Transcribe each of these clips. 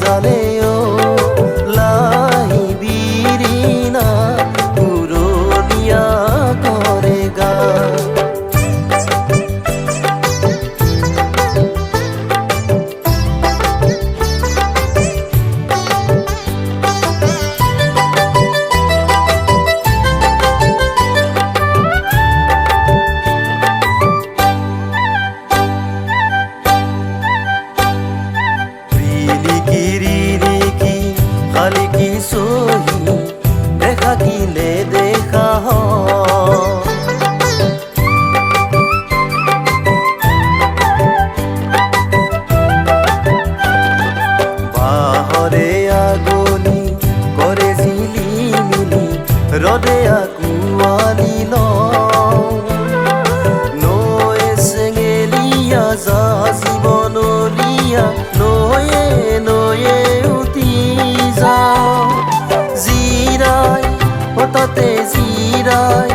জালে ও লাহি বিরিনা পুরনিয়া করে গা खाली की सोही देखा किले देखा हो बाहरे आगोनी करे झिलिमिली रदे आकुआली लो नये सेंगेलिया जा जीवनलिया नये नये জিৰাই হঠাতে জিৰাই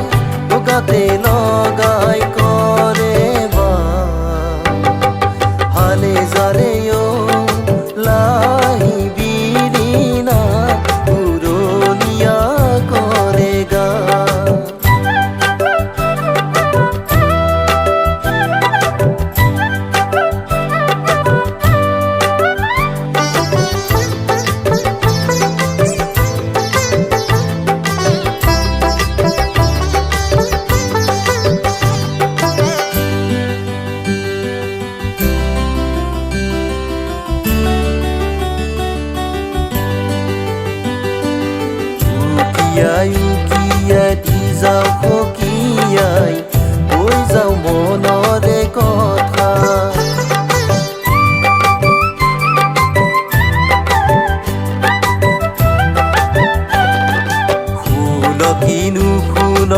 গাতে লগাই কৰে বা হালে জালে ও লাহি বিৰিনা পুৰনিয়া কৰে গা উকিয়াই দি যাও সকিয়াই কৈ যাও মনৰে কথা ফুল কিনো ফুল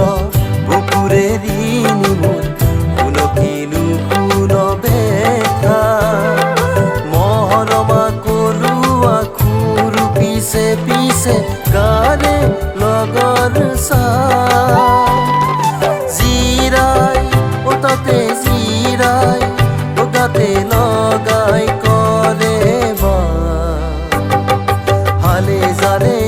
বুকুৰে নিমন ফুল কিনো ফুল বেঠা মহৰমা কলুৱা খুৰ পিছে পিছে গানে লগৰ চা জিৰাই ওটাতে জিৰাই গাতে লগাই কৰে বা হালে জালে